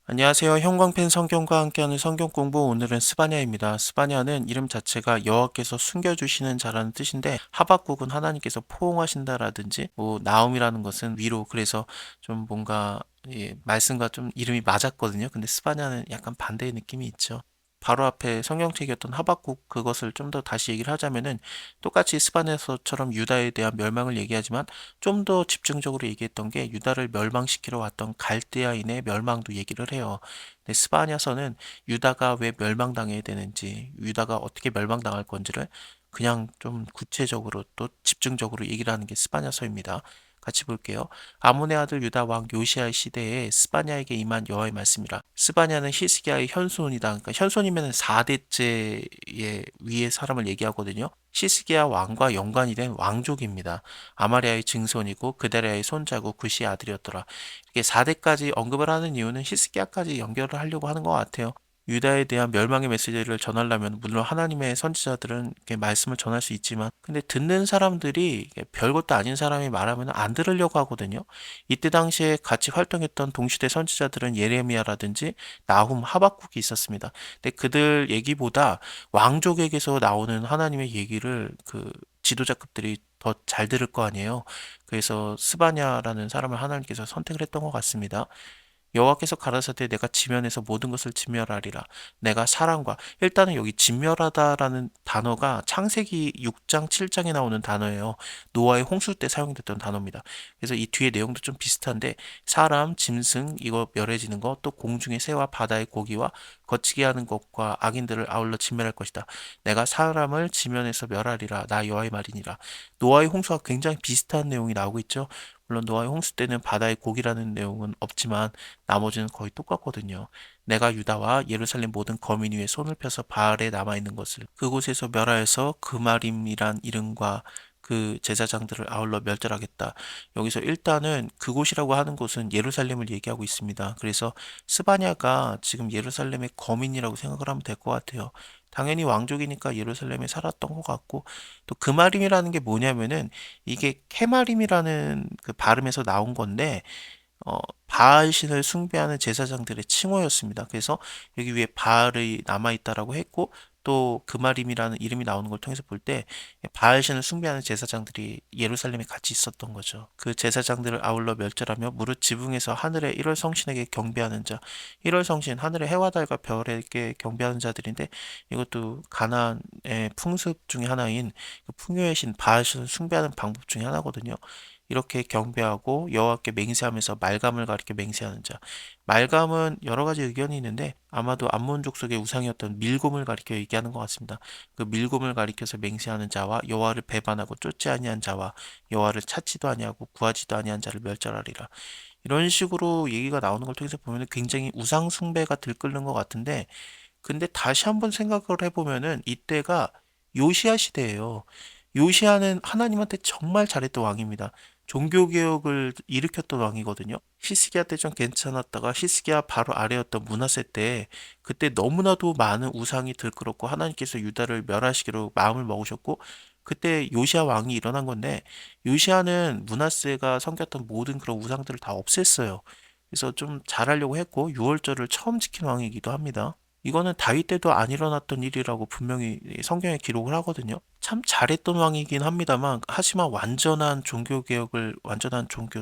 안녕하세요. 형광펜 성경과 함께하는 성경 공부 오늘은 스바냐입니다. 스바냐는 이름 자체가 여호와께서 숨겨주시는 자라는 뜻인데 하박국은 하나님께서 포옹하신다라든지 뭐 나움이라는 것은 위로 그래서 좀 뭔가 말씀과 좀 이름이 맞았거든요. 근데 스바냐는 약간 반대의 느낌이 있죠. 바로 앞에 성경책이었던 하박국 그것을 좀 더 다시 얘기를 하자면은 똑같이 스바냐서처럼 유다에 대한 멸망을 얘기하지만 좀 더 집중적으로 얘기했던 게 유다를 멸망시키러 왔던 갈대아인의 멸망도 얘기를 해요. 근데 스바냐서는 유다가 왜 멸망당해야 되는지, 유다가 어떻게 멸망당할 건지를 그냥 좀 구체적으로 또 집중적으로 얘기를 하는 게 스바냐서입니다. 같이 볼게요. 아몬의 아들 유다 왕 요시아의 시대에 스바냐에게 임한 여호와의 말씀이라. 스바냐는 히스기야의 현손이다. 그러니까 현손이면 4대째의 위의 사람을 얘기하거든요. 히스기야 왕과 연관이 된 왕족입니다. 아마리아의 증손이고 그다리아의 손자고 구시의 아들이었더라. 이렇게 4대까지 언급을 하는 이유는 히스기야까지 연결을 하려고 하는 것 같아요. 유다에 대한 멸망의 메시지를 전하려면 물론 하나님의 선지자들은 이렇게 말씀을 전할 수 있지만 근데 듣는 사람들이 별것도 아닌 사람이 말하면 안 들으려고 하거든요. 이때 당시에 같이 활동했던 동시대 선지자들은 예레미야라든지 나훔, 하박국이 있었습니다. 근데 그들 얘기보다 왕족에게서 나오는 하나님의 얘기를 그 지도자급들이 더 잘 들을 거 아니에요. 그래서 스바냐라는 사람을 하나님께서 선택을 했던 것 같습니다. 여호와께서 가라사대 내가 지면에서 모든 것을 진멸하리라. 내가 사람과 일단은 여기 진멸하다라는 단어가 창세기 6장 7장에 나오는 단어예요. 노아의 홍수 때 사용됐던 단어입니다. 그래서 이 뒤에 내용도 좀 비슷한데 사람, 짐승 이거 멸해지는 것, 또 공중의 새와 바다의 고기와 거치게 하는 것과 악인들을 아울러 진멸할 것이다. 내가 사람을 지면에서 멸하리라. 나 여호와의 말이니라. 노아의 홍수와 굉장히 비슷한 내용이 나오고 있죠. 물론 노아의 홍수 때는 바다의 고기라는 내용은 없지만 나머지는 거의 똑같거든요. 내가 유다와 예루살렘 모든 거민 위에 손을 펴서 바알에 남아있는 것을 그곳에서 멸하여서 그마림이란 이름과 그 제사장들을 아울러 멸절하겠다. 여기서 일단은 그곳이라고 하는 곳은 예루살렘을 얘기하고 있습니다. 그래서 스바냐가 지금 예루살렘의 거민이라고 생각을 하면 될 것 같아요. 당연히 왕족이니까 예루살렘에 살았던 것 같고 또 그마림이라는 게 뭐냐면은 이게 케마림이라는 그 발음에서 나온 건데 바알 신을 숭배하는 제사장들의 칭호였습니다. 그래서 여기 위에 바알이 남아있다라고 했고 또 그마림이라는 이름이 나오는 걸 통해서 볼 때 바알 신을 숭배하는 제사장들이 예루살렘에 같이 있었던 거죠. 그 제사장들을 아울러 멸절하며 무릇 지붕에서 하늘의 1월 성신에게 경배하는 자, 1월 성신 하늘의 해와 달과 별에게 경배하는 자들인데 이것도 가나안의 풍습 중에 하나인 그 풍요의 신 바알 신을 숭배하는 방법 중에 하나거든요. 이렇게 경배하고 여호와께 맹세하면서 말감을 가리켜 맹세하는 자. 말감은 여러 가지 의견이 있는데 아마도 암몬 족속의 우상이었던 밀곰을 가리켜 얘기하는 것 같습니다. 그 밀곰을 가리켜서 맹세하는 자와 여호와를 배반하고 쫓지 아니한 자와 여호와를 찾지도 아니하고 구하지도 아니한 자를 멸절하리라. 이런 식으로 얘기가 나오는 걸 통해서 보면 굉장히 우상 숭배가 들끓는 것 같은데 근데 다시 한번 생각을 해보면은 이때가 요시야 시대예요. 요시야는 하나님한테 정말 잘했던 왕입니다. 종교개혁을 일으켰던 왕이거든요. 히스기야 때 좀 괜찮았다가 히스기야 바로 아래였던 므낫세 때 그때 너무나도 많은 우상이 들끓었고 하나님께서 유다를 멸하시기로 마음을 먹으셨고 그때 요시야 왕이 일어난 건데 요시야는 므낫세가 섬겼던 모든 그런 우상들을 다 없앴어요. 그래서 좀 잘하려고 했고 유월절을 처음 지킨 왕이기도 합니다. 이거는 다윗 때도 안 일어났던 일이라고 분명히 성경에 기록을 하거든요. 참 잘했던 왕이긴 합니다만, 하지만 완전한 종교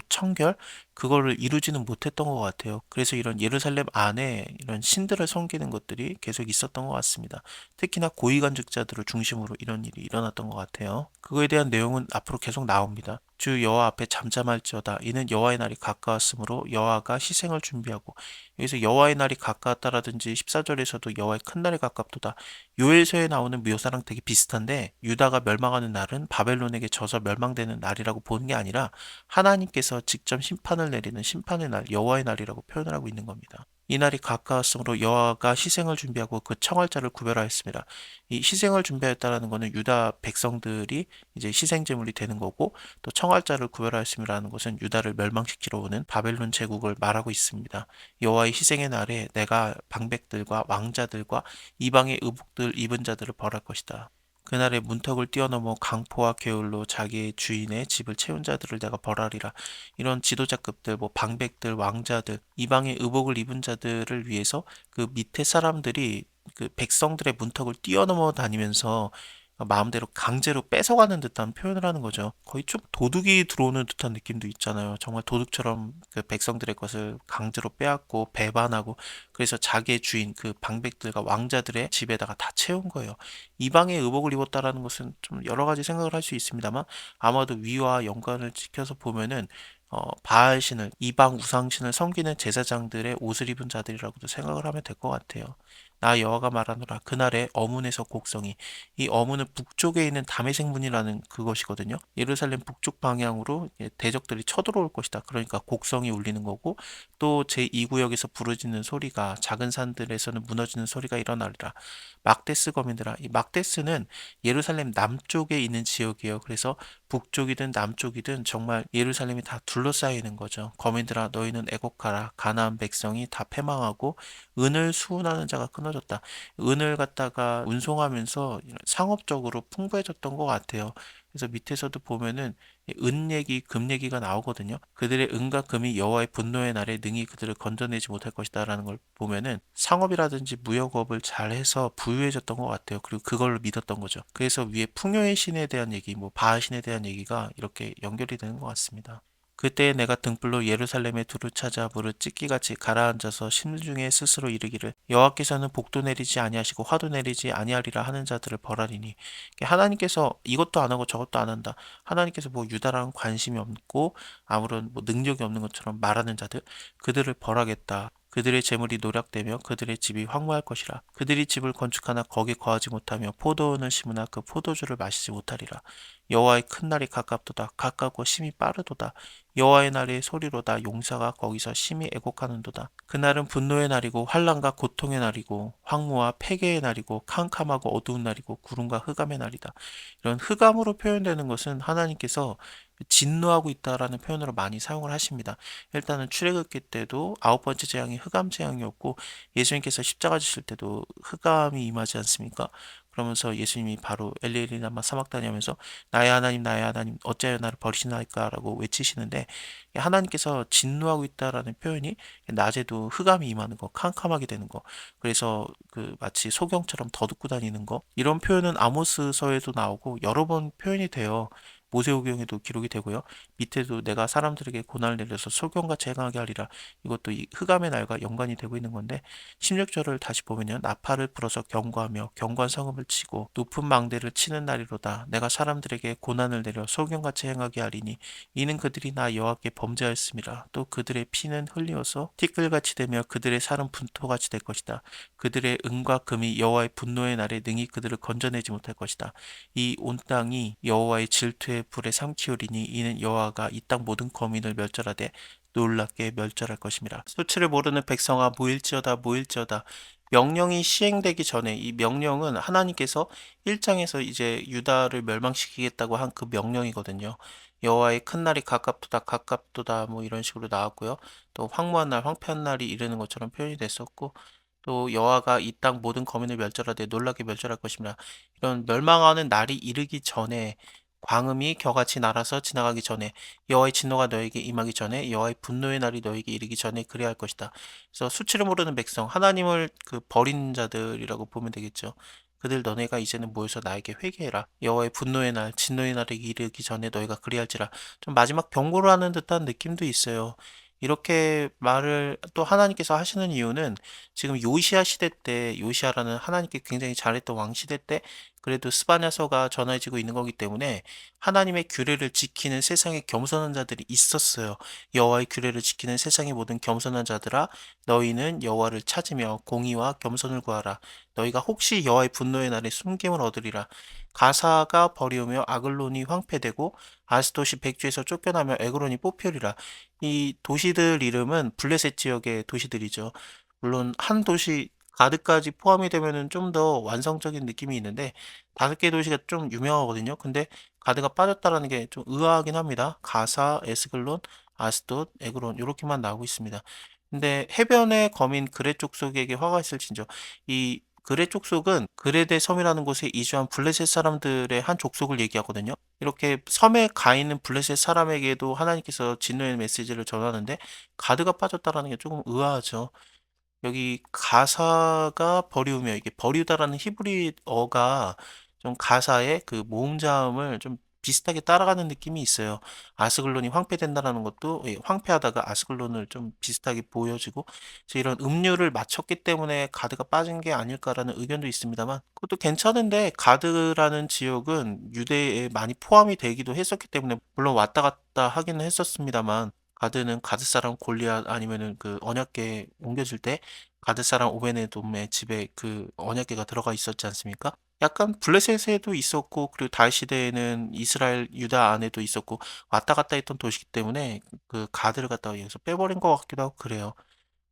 청결? 그거를 이루지는 못했던 것 같아요. 그래서 이런 예루살렘 안에 이런 신들을 섬기는 것들이 계속 있었던 것 같습니다. 특히나 고위간직자들을 중심으로 이런 일이 일어났던 것 같아요. 그거에 대한 내용은 앞으로 계속 나옵니다. 주 여호와 앞에 잠잠할지어다. 이는 여호와의 날이 가까웠으므로 여호와가 희생을 준비하고 여기서 여호와의 날이 가까웠다라든지 14절에서도 여호와의 큰 날이 가깝도다. 요엘서에 나오는 묘사랑 되게 비슷한데 유다가 멸망하는 날은 바벨론에게 져서 멸망되는 날이라고 보는 게 아니라 하나님께서 직접 심판을 내리는 심판의 날, 여호와의 날이라고 표현을 하고 있는 겁니다. 이 날이 가까웠으므로 여호와가 희생을 준비하고 그 청할자를 구별하였습니다. 이 희생을 준비했다라는 것은 유다 백성들이 이제 희생 제물이 되는 거고 또 청할자를 구별하였음이라는 것은 유다를 멸망시키러 오는 바벨론 제국을 말하고 있습니다. 여호와의 희생의 날에 내가 방백들과 왕자들과 이방의 의복들 입은 자들을 벌할 것이다. 그날의 문턱을 뛰어넘어 강포와 괴울로 자기의 주인의 집을 채운 자들을 내가 벌하리라. 이런 지도자급들, 뭐 방백들, 왕자들, 이방의 의복을 입은 자들을 위해서 그 밑에 사람들이 그 백성들의 문턱을 뛰어넘어 다니면서 마음대로 강제로 뺏어가는 듯한 표현을 하는 거죠. 거의 좀 도둑이 들어오는 듯한 느낌도 있잖아요. 정말 도둑처럼 그 백성들의 것을 강제로 빼앗고 배반하고 그래서 자기의 주인 그 방백들과 왕자들의 집에다가 다 채운 거예요. 이방의 의복을 입었다라는 것은 좀 여러 가지 생각을 할 수 있습니다만 아마도 위와 연관을 지켜서 보면은 바알신을 이방 우상신을 섬기는 제사장들의 옷을 입은 자들이라고도 생각을 하면 될 것 같아요. 나 여호와가 말하노라 그날에 어문에서 곡성이 이 어문은 북쪽에 있는 다메섹 문이라는 그것이거든요. 예루살렘 북쪽 방향으로 대적들이 쳐들어올 것이다. 그러니까 곡성이 울리는 거고 또 제2구역에서 부르짖는 소리가 작은 산들에서는 무너지는 소리가 일어나리라. 막데스 거민들아 이 막데스는 예루살렘 남쪽에 있는 지역이에요. 그래서 북쪽이든 남쪽이든 정말 예루살렘이 다 둘러싸여 있는 거죠. 거민들아 너희는 애곡하라 가나안 백성이 다 패망하고 은을 수운하는 자가 끊어졌다. 은을 갖다가 운송하면서 상업적으로 풍부해졌던 것 같아요. 그래서 밑에서도 보면은 은 얘기, 금 얘기가 나오거든요. 그들의 은과 금이 여호와의 분노의 날에 능히 그들을 건져내지 못할 것이다라는 걸 보면은 상업이라든지 무역업을 잘해서 부유해졌던 것 같아요. 그리고 그걸로 믿었던 거죠. 그래서 위에 풍요의 신에 대한 얘기, 뭐 바알 신에 대한 얘기가 이렇게 연결이 되는 것 같습니다. 그때 내가 등불로 예루살렘의 두루 찾아 무릇 찢기같이 가라앉아서 심중에 스스로 이르기를 여호와께서는 복도 내리지 아니하시고 화도 내리지 아니하리라 하는 자들을 벌하리니 하나님께서 이것도 안 하고 저것도 안 한다. 하나님께서 뭐 유다랑 관심이 없고 아무런 뭐 능력이 없는 것처럼 말하는 자들 그들을 벌하겠다. 그들의 재물이 노략되며 그들의 집이 황무할 것이라. 그들이 집을 건축하나 거기 거하지 못하며 포도원을 심으나 그 포도주를 마시지 못하리라. 여호와의 큰 날이 가깝도다. 가깝고 심히 빠르도다. 여호와의 날의 소리로다. 용사가 거기서 심히 애곡하는도다. 그날은 분노의 날이고 환난과 고통의 날이고 황무와 폐괴의 날이고 캄캄하고 어두운 날이고 구름과 흑암의 날이다. 이런 흑암으로 표현되는 것은 하나님께서 진노하고 있다라는 표현으로 많이 사용을 하십니다. 일단은 출애굽기 때도 아홉 번째 재앙이 흑암 재앙이었고 예수님께서 십자가 지실 때도 흑암이 임하지 않습니까? 그러면서 예수님이 바로 엘리 라마 사막다니 하면서 나의 하나님 어찌하여 나를 버리시나이까라고 외치시는데 하나님께서 진노하고 있다라는 표현이 낮에도 흑암이 임하는 거, 캄캄하게 되는 거. 그래서 그 마치 소경처럼 더듬고 다니는 거. 이런 표현은 아모스서에도 나오고 여러 번 표현이 돼요. 모세오경에도 기록이 되고요. 밑에도 내가 사람들에게 고난을 내려서 소경같이 행하게 하리라. 이것도 이 흑암의 날과 연관이 되고 있는 건데 16절을 다시 보면요. 나팔을 불어서 경고하며 경관 성음을 치고 높은 망대를 치는 날이로다. 내가 사람들에게 고난을 내려 소경같이 행하게 하리니 이는 그들이 나 여호와께 범죄하였음이라. 또 그들의 피는 흘리어서 티끌같이 되며 그들의 살은 분토같이 될 것이다. 그들의 은과 금이 여호와의 분노의 날에 능히 그들을 건져내지 못할 것이다. 이 온 땅이 여호와의 질투의 불에 삼키우리니 이는 여호와가 이 땅 모든 거민을 멸절하되 놀랍게 멸절할 것입니다. 수치를 모르는 백성아 모일지어다 모일지어다. 명령이 시행되기 전에 이 명령은 하나님께서 1장에서 이제 유다를 멸망시키겠다고 한 그 명령이거든요. 여호와의 큰 날이 가깝도다 가깝도다 뭐 이런 식으로 나왔고요. 또 황무한 날 황폐한 날이 이르는 것처럼 표현이 됐었고 또 여호와가 이 땅 모든 거민을 멸절하되 놀랍게 멸절할 것입니다. 이런 멸망하는 날이 이르기 전에 광음이 겨같이 날아서 지나가기 전에 여호와의 진노가 너에게 임하기 전에 여호와의 분노의 날이 너에게 이르기 전에 그래야 할 것이다. 그래서 수치를 모르는 백성 하나님을 그 버린 자들이라고 보면 되겠죠. 그들 너네가 이제는 모여서 나에게 회개해라. 여호와의 분노의 날, 진노의 날이 이르기 전에 너희가 그리할지라. 좀 마지막 경고를 하는 듯한 느낌도 있어요. 이렇게 말을 또 하나님께서 하시는 이유는 지금 요시야 시대 때 요시야라는 하나님께 굉장히 잘했던 왕 시대 때 그래도 스바냐서가 전해지고 있는 거기 때문에 하나님의 규례를 지키는 세상에 겸손한 자들이 있었어요. 여호와의 규례를 지키는 세상의 모든 겸손한 자들아 너희는 여호와를 찾으며 공의와 겸손을 구하라. 너희가 혹시 여호와의 분노의 날에 숨김을 얻으리라. 가사가 버리우며 아글론이 황폐되고 아스돗이 백주에서 쫓겨나며 에그론이 뽑히리라. 이 도시들 이름은 블레셋 지역의 도시들이죠. 물론 한 도시 가드까지 포함이 되면은 좀 더 완성적인 느낌이 있는데 5개 도시가 좀 유명하거든요. 근데 가드가 빠졌다라는 게 좀 의아하긴 합니다. 가사, 에스글론, 아스돗, 에그론 요렇게만 나오고 있습니다. 근데 해변의 거민 그레 족속에게 화가 있을진저 이 그레 족속은 그레데 섬이라는 곳에 이주한 블레셋 사람들의 한 족속을 얘기하거든요. 이렇게 섬에 가 있는 블레셋 사람에게도 하나님께서 진노의 메시지를 전하는데 가드가 빠졌다라는 게 조금 의아하죠. 여기 가사가 버리우며 이게 버리우다라는 히브리어가 좀 가사의 그 모음자음을 좀 비슷하게 따라가는 느낌이 있어요. 아스글론이 황폐된다라는 것도 황폐하다가 아스글론을 좀 비슷하게 보여지고 그래서 이런 음률을 맞췄기 때문에 가드가 빠진 게 아닐까라는 의견도 있습니다만 그것도 괜찮은데 가드라는 지역은 유대에 많이 포함이 되기도 했었기 때문에 물론 왔다 갔다 하기는 했었습니다만 가드는 가드 사람 골리앗 아니면은 그 언약궤 옮겨질 때 가드 사람 오베네돔의 집에 그 언약궤가 들어가 있었지 않습니까? 약간 블레셋에도 있었고 그리고 다윗 시대에는 이스라엘 유다 안에도 있었고 왔다 갔다 했던 도시기 때문에 그 가드를 갖다가 여기서 빼버린 것 같기도 하고 그래요.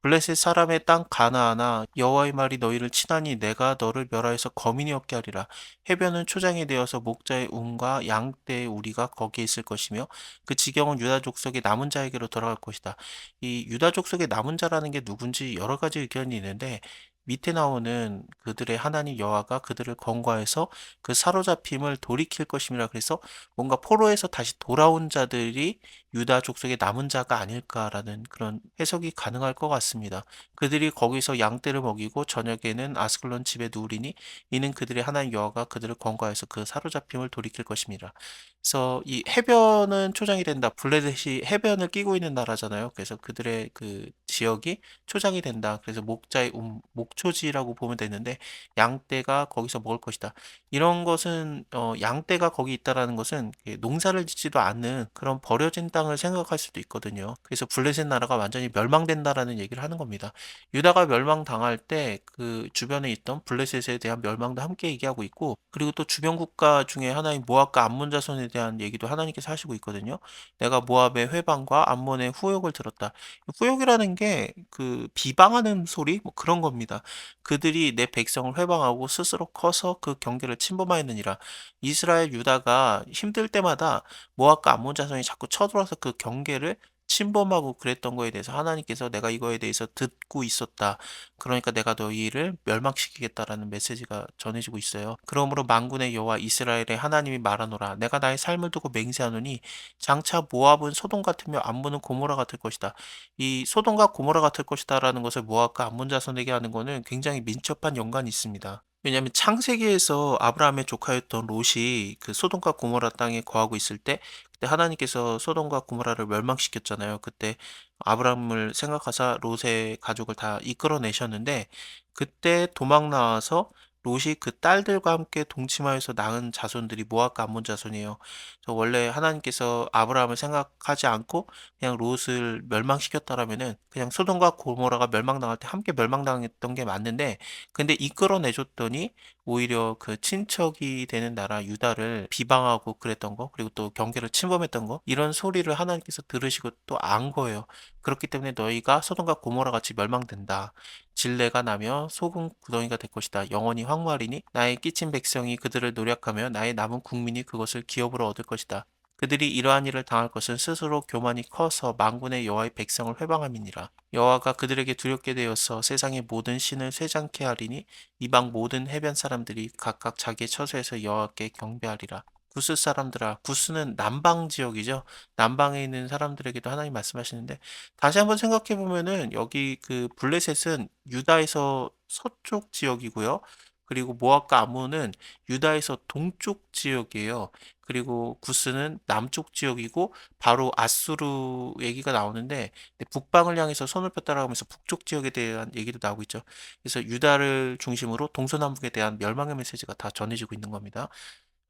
블레셋 사람의 땅 가나안아 여호와의 말이 너희를 치나니 내가 너를 멸하여서 거민이 없게 하리라. 해변은 초장이 되어서 목자의 운과 양떼의 우리가 거기에 있을 것이며 그 지경은 유다 족속의 남은 자에게로 돌아갈 것이다. 이 유다 족속의 남은 자라는 게 누군지 여러 가지 의견이 있는데 밑에 나오는 그들의 하나님 여호와가 그들을 건거해서 그 사로잡힘을 돌이킬 것임이라 그래서 뭔가 포로에서 다시 돌아온 자들이 유다 족속의 남은 자가 아닐까라는 그런 해석이 가능할 것 같습니다. 그들이 거기서 양떼를 먹이고 저녁에는 아스글론 집에 누우리니 이는 그들의 하나님 여호와가 그들을 권고하여서 그 사로잡힘을 돌이킬 것입니다. 그래서 이 해변은 초장이 된다. 블레셋이 해변을 끼고 있는 나라잖아요. 그래서 그들의 그 지역이 초장이 된다. 그래서 목자의 목초지라고 보면 되는데 양떼가 거기서 먹을 것이다. 이런 것은 양떼가 거기 있다라는 것은 농사를 짓지도 않는 그런 버려진 땅을 생각할 수도 있거든요. 그래서 블레셋 나라가 완전히 멸망된다라는 얘기를 하는 겁니다. 유다가 멸망당할 때 그 주변에 있던 블레셋에 대한 멸망도 함께 얘기하고 있고 그리고 또 주변 국가 중에 하나인 모압과 암몬 자손에 대한 얘기도 하나님께서 하시고 있거든요. 내가 모압의 회방과 암몬의 후욕을 들었다. 후욕이라는 게 그 비방하는 소리 뭐 그런 겁니다. 그들이 내 백성을 회방하고 스스로 커서 그 경계를 침범하였느니라. 이스라엘 유다가 힘들 때마다 모압과 암몬 자손이 자꾸 쳐들어와서 그 경계를 침범하고 그랬던 거에 대해서 하나님께서 내가 이거에 대해서 듣고 있었다. 그러니까 내가 너희를 멸망시키겠다라는 메시지가 전해지고 있어요. 그러므로 만군의 여호와 이스라엘의 하나님이 말하노라. 내가 나의 삶을 두고 맹세하노니 장차 모압은 소돔 같으며 암몬은 고모라 같을 것이다. 이 소돔과 고모라 같을 것이다라는 것을 모압과 암몬 자손에게 하는 거는 굉장히 민첩한 연관이 있습니다. 왜냐하면 창세기에서 아브라함의 조카였던 롯이 그 소돔과 고모라 땅에 거하고 있을 때 그때 하나님께서 소돔과 고모라를 멸망시켰잖아요. 그때 아브라함을 생각하사 롯의 가족을 다 이끌어내셨는데 그때 도망 나와서 롯이 그 딸들과 함께 동침하여서 낳은 자손들이 모압과 암몬 자손이에요. 그래서 원래 하나님께서 아브라함을 생각하지 않고 그냥 롯을 멸망시켰다라면은 그냥 소돔과 고모라가 멸망당할 때 함께 멸망당했던 게 맞는데 근데 이끌어내줬더니 오히려 그 친척이 되는 나라 유다를 비방하고 그랬던 거, 그리고 또 경계를 침범했던 거, 이런 소리를 하나님께서 들으시고 또 안 거예요. 그렇기 때문에 너희가 소돔과 고모라 같이 멸망된다. 진레가 나며 소금 구덩이가 될 것이다. 영원히 황무하리니 나의 끼친 백성이 그들을 노력하며 나의 남은 국민이 그것을 기업으로 얻을 것이다. 그들이 이러한 일을 당할 것은 스스로 교만이 커서 만군의 여호와의 백성을 회방함이니라. 여호와가 그들에게 두렵게 되어서 세상의 모든 신을 쇠잔케 하리니 이방 모든 해변 사람들이 각각 자기의 처소에서 여호와께 경배하리라. 구스 사람들아, 구스는 남방 지역이죠. 남방에 있는 사람들에게도 하나님 말씀하시는데 다시 한번 생각해 보면은 여기 그 블레셋은 유다에서 서쪽 지역이고요. 그리고 모압과 암몬은 유다에서 동쪽 지역이에요. 그리고 구스는 남쪽 지역이고 바로 아수르 얘기가 나오는데 북방을 향해서 손을 폈다라고 하면서 북쪽 지역에 대한 얘기도 나오고 있죠. 그래서 유다를 중심으로 동서남북에 대한 멸망의 메시지가 다 전해지고 있는 겁니다.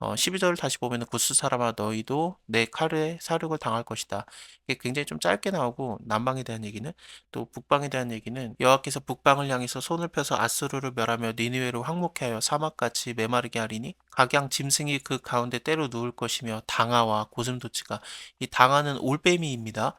12절을 다시 보면은 구스 사람아 너희도 내 칼에 사륙을 당할 것이다. 이게 굉장히 좀 짧게 나오고 남방에 대한 얘기는 또 북방에 대한 얘기는 여호와께서 북방을 향해서 손을 펴서 아수르를 멸하며 니느웨를 황무케 하여 사막같이 메마르게 하리니 각양 짐승이 그 가운데 때로 누울 것이며 당아와 고슴도치가 이 당아는 올빼미입니다.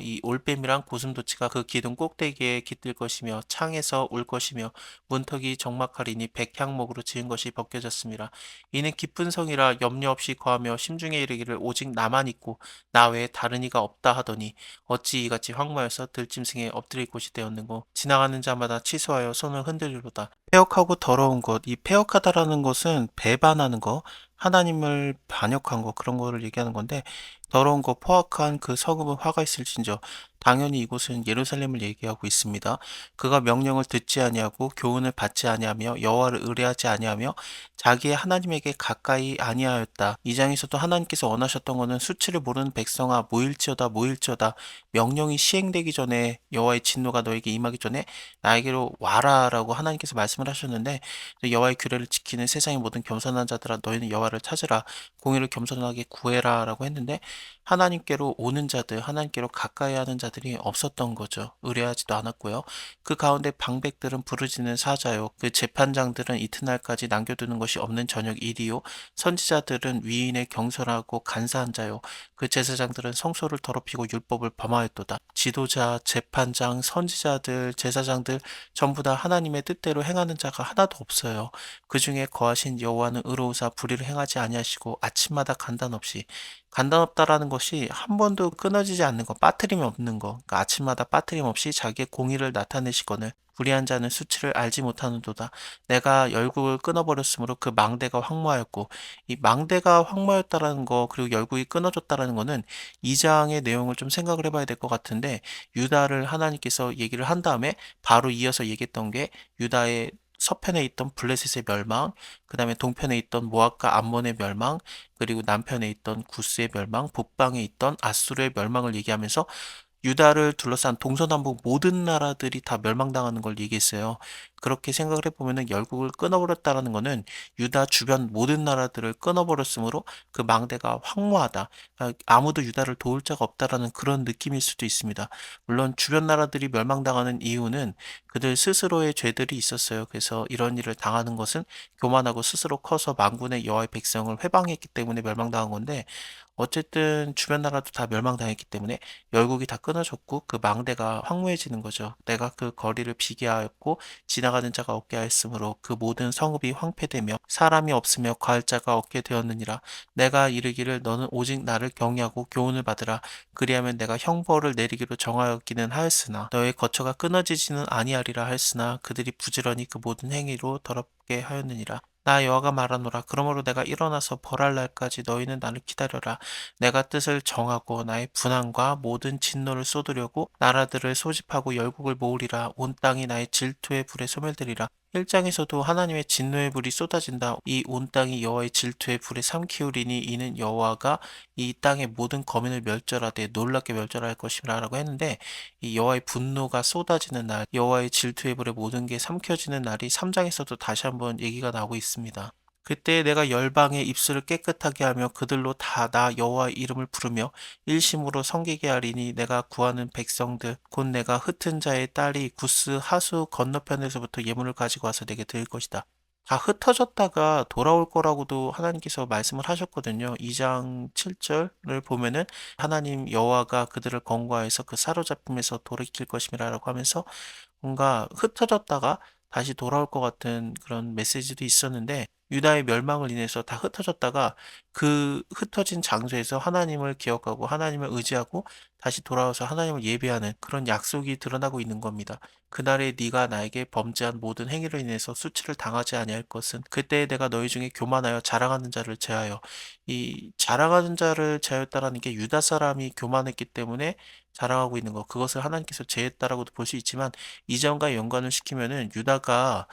이 올빼미랑 고슴도치가 그 기둥 꼭대기에 깃들 것이며 창에서 울 것이며 문턱이 적막하리니 백향목으로 지은 것이 벗겨졌습니다. 이는 깊은 성이라 염려 없이 거하며 심중에 이르기를 오직 나만 있고 나 외에 다른 이가 없다 하더니 어찌 이같이 황무하여서 들짐승에 엎드릴 곳이 되었는고 지나가는 자마다 취소하여 손을 흔들리로다. 패역하고 더러운 것, 이 패역하다라는 것은 배반하는 거, 하나님을 반역한 거 그런 거를 얘기하는 건데 더러운 거 포악한 그 서금은 화가 있을진저 당연히 이곳은 예루살렘을 얘기하고 있습니다. 그가 명령을 듣지 아니하고 교훈을 받지 아니하며 여호와를 의뢰하지 아니하며 자기의 하나님에게 가까이 아니하였다. 이 장에서도 하나님께서 원하셨던 것은 수치를 모르는 백성아 모일지어다 모일지어다 명령이 시행되기 전에 여호와의 진노가 너에게 임하기 전에 나에게로 와라라고 하나님께서 말씀을 하셨는데 여호와의 규례를 지키는 세상의 모든 겸손한 자들아 너희는 여호와를 찾으라 공의를 겸손하게 구해라라고 했는데 하나님께로 오는 자들, 하나님께로 가까이 하는 자들이 없었던 거죠. 의뢰하지도 않았고요. 그 가운데 방백들은 부르짖는 사자요. 그 재판장들은 이튿날까지 남겨두는 것이 없는 저녁 일이요. 선지자들은 위인의 경솔하고 간사한 자요. 그 제사장들은 성소를 더럽히고 율법을 범하였도다. 지도자, 재판장, 선지자들, 제사장들 전부 다 하나님의 뜻대로 행하는 자가 하나도 없어요. 그 중에 거하신 여호와는 의로우사 불의를 행하지 아니하시고 아침마다 간단 없이 간단 없다라는 것이 한 번도 끊어지지 않는 거, 빠트림이 없는 거. 그러니까 아침마다 빠트림 없이 자기의 공의를 나타내시거늘 불의한 자는 수치를 알지 못하는도다. 내가 열국을 끊어버렸으므로 그 망대가 황무하였고 이 망대가 황무하였다라는 거 그리고 열국이 끊어졌다라는 거는 이 장의 내용을 좀 생각을 해봐야 될 것 같은데 유다를 하나님께서 얘기를 한 다음에 바로 이어서 얘기했던 게 유다의 서편에 있던 블레셋의 멸망, 그 다음에 동편에 있던 모압과 암몬의 멸망, 그리고 남편에 있던 구스의 멸망, 북방에 있던 아수르의 멸망을 얘기하면서 유다를 둘러싼 동서남북 모든 나라들이 다 멸망당하는 걸 얘기했어요. 그렇게 생각을 해보면은 열국을 끊어버렸다라는 거는 유다 주변 모든 나라들을 끊어버렸으므로 그 망대가 황무하다. 아무도 유다를 도울 자가 없다라는 그런 느낌일 수도 있습니다. 물론 주변 나라들이 멸망당하는 이유는 그들 스스로의 죄들이 있었어요. 그래서 이런 일을 당하는 것은 교만하고 스스로 커서 만군의 여호와의 백성을 회방했기 때문에 멸망당한 건데 어쨌든 주변 나라도 다 멸망당했기 때문에 열국이 다 끊어졌고 그 망대가 황무해지는 거죠. 내가 그 거리를 비게 하였고 지나가는 자가 없게 하였으므로 그 모든 성읍이 황폐되며 사람이 없으며 거할 자가 없게 되었느니라. 내가 이르기를 너는 오직 나를 경외하고 교훈을 받으라. 그리하면 내가 형벌을 내리기로 정하였기는 하였으나 너의 거처가 끊어지지는 아니하리라 하였으나 그들이 부지런히 그 모든 행위로 더럽게 하였느니라. 나 여호와가 말하노라. 그러므로 내가 일어나서 벌할 날까지 너희는 나를 기다려라. 내가 뜻을 정하고 나의 분함과 모든 진노를 쏟으려고 나라들을 소집하고 열국을 모으리라. 온 땅이 나의 질투의 불에 소멸되리라. 1장에서도 하나님의 진노의 불이 쏟아진다. 이 온 땅이 여호와의 질투의 불에 삼키우리니 이는 여호와가 이 땅의 모든 거민을 멸절하되 놀랍게 멸절할 것이라라고 했는데 이 여호와의 분노가 쏟아지는 날, 여호와의 질투의 불에 모든 게 삼켜지는 날이 3장에서도 다시 한번 얘기가 나오고 있습니다. 그때 내가 열방의 입술을 깨끗하게 하며 그들로 다 나 여호와의 이름을 부르며 일심으로 섬기게 하리니 내가 구하는 백성들 곧 내가 흩은 자의 딸이 구스 하수 건너편에서부터 예물을 가지고 와서 내게 드릴 것이다. 다 흩어졌다가 돌아올 거라고도 하나님께서 말씀을 하셨거든요. 2장 7절을 보면은 하나님 여호와가 그들을 권고하여서 그 사로잡힘에서 돌이킬 것임이라고 하면서 뭔가 흩어졌다가 다시 돌아올 것 같은 그런 메시지도 있었는데 유다의 멸망을 인해서 다 흩어졌다가 그 흩어진 장소에서 하나님을 기억하고 하나님을 의지하고 다시 돌아와서 하나님을 예배하는 그런 약속이 드러나고 있는 겁니다. 그날에 네가 나에게 범죄한 모든 행위로 인해서 수치를 당하지 아니할 것은 그때 내가 너희 중에 교만하여 자랑하는 자를 제하여 이 자랑하는 자를 제하였다라는 게 유다 사람이 교만했기 때문에 자랑하고 있는 거 그것을 하나님께서 제했다라고도 볼 수 있지만 이전과 연관을 시키면은 유다가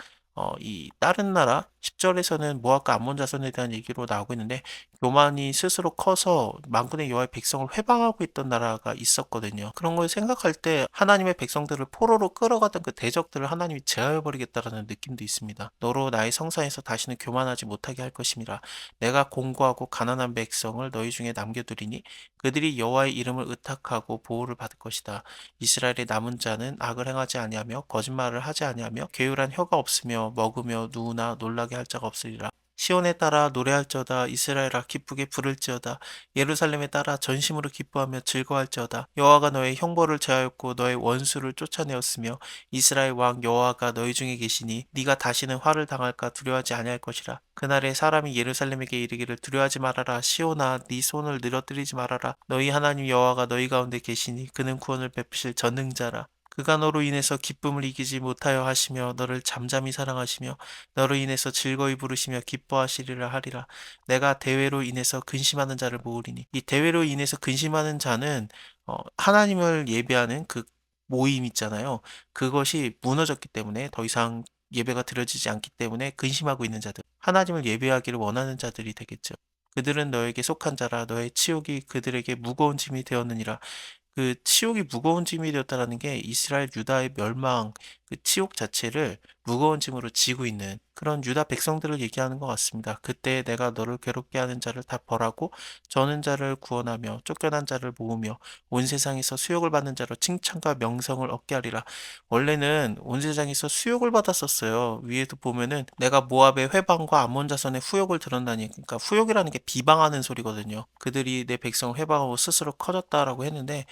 이 다른 나라 10절에서는 모압과 암몬 자손에 대한 얘기로 나오고 있는데 교만이 스스로 커서 만군의 여호와의 백성을 회방하고 있던 나라가 있었거든요. 그런 걸 생각할 때 하나님의 백성들을 포로로 끌어가던 그 대적들을 하나님이 제하여 버리겠다라는 느낌도 있습니다. 너로 나의 성산에서 다시는 교만하지 못하게 할 것임이라. 내가 공고하고 가난한 백성을 너희 중에 남겨두리니 그들이 여호와의 이름을 의탁하고 보호를 받을 것이다. 이스라엘의 남은 자는 악을 행하지 아니하며 거짓말을 하지 아니하며 괴율한 혀가 없으며 먹으며 누우나 놀라게 할 자가 없으리라. 시온에 따라 노래할지어다. 이스라엘아 기쁘게 부를지어다. 예루살렘에 따라 전심으로 기뻐하며 즐거워할지어다. 여호와가 너의 형벌을 제하였고 너의 원수를 쫓아내었으며 이스라엘 왕 여호와가 너희 중에 계시니 네가 다시는 화를 당할까 두려워하지 아니할 것이라. 그날에 사람이 예루살렘에게 이르기를 두려워하지 말아라. 시온아 네 손을 늘어뜨리지 말아라. 너희 하나님 여호와가 너희 가운데 계시니 그는 구원을 베푸실 전능자라. 그가 너로 인해서 기쁨을 이기지 못하여 하시며 너를 잠잠히 사랑하시며 너로 인해서 즐거이 부르시며 기뻐하시리라 하리라. 내가 대회로 인해서 근심하는 자를 모으리니. 이 대회로 인해서 근심하는 자는 하나님을 예배하는 그 모임 있잖아요. 그것이 무너졌기 때문에 더 이상 예배가 드려지지 않기 때문에 근심하고 있는 자들, 하나님을 예배하기를 원하는 자들이 되겠죠. 그들은 너에게 속한 자라. 너의 치욕이 그들에게 무거운 짐이 되었느니라. 그 치욕이 무거운 짐이 되었다라는 게 이스라엘 유다의 멸망, 그 치욕 자체를 무거운 짐으로 지고 있는 그런 유다 백성들을 얘기하는 것 같습니다. 그때 내가 너를 괴롭게 하는 자를 다 벌하고 저는 자를 구원하며 쫓겨난 자를 모으며 온 세상에서 수욕을 받는 자로 칭찬과 명성을 얻게 하리라. 원래는 온 세상에서 수욕을 받았었어요. 위에도 보면은 내가 모압의 회방과 암몬 자손의 후욕을 들었나니, 그러니까 후욕이라는 게 비방하는 소리거든요. 그들이 내 백성을 회방하고 스스로 커졌다라고 했는데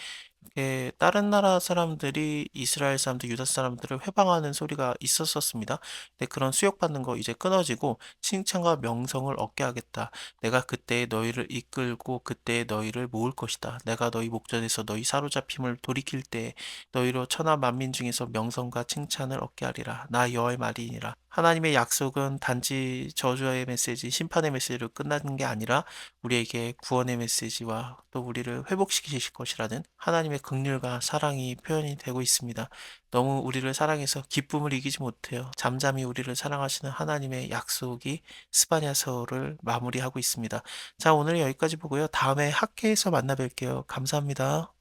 다른 나라 사람들이 이스라엘 사람들, 유다 사람들을 회방하는 소리가 있었었습니다. 근데 그런 수욕받는 거 이제 끊어지고 칭찬과 명성을 얻게 하겠다. 내가 그때 너희를 이끌고 그때 너희를 모을 것이다. 내가 너희 목전에서 너희 사로잡힘을 돌이킬 때 너희로 천하 만민 중에서 명성과 칭찬을 얻게 하리라. 나 여호와의 말이니라. 하나님의 약속은 단지 저주의 메시지, 심판의 메시지로 끝나는 게 아니라 우리에게 구원의 메시지와 또 우리를 회복시키실 것이라는 하나님의 긍휼과 사랑이 표현이 되고 있습니다. 너무 우리를 사랑해서 기쁨을 이기지 못해요. 잠잠히 우리를 사랑하시는 하나님의 약속이 스바냐서를 마무리하고 있습니다. 자, 오늘 여기까지 보고요. 다음에 학회에서 만나 뵐게요. 감사합니다.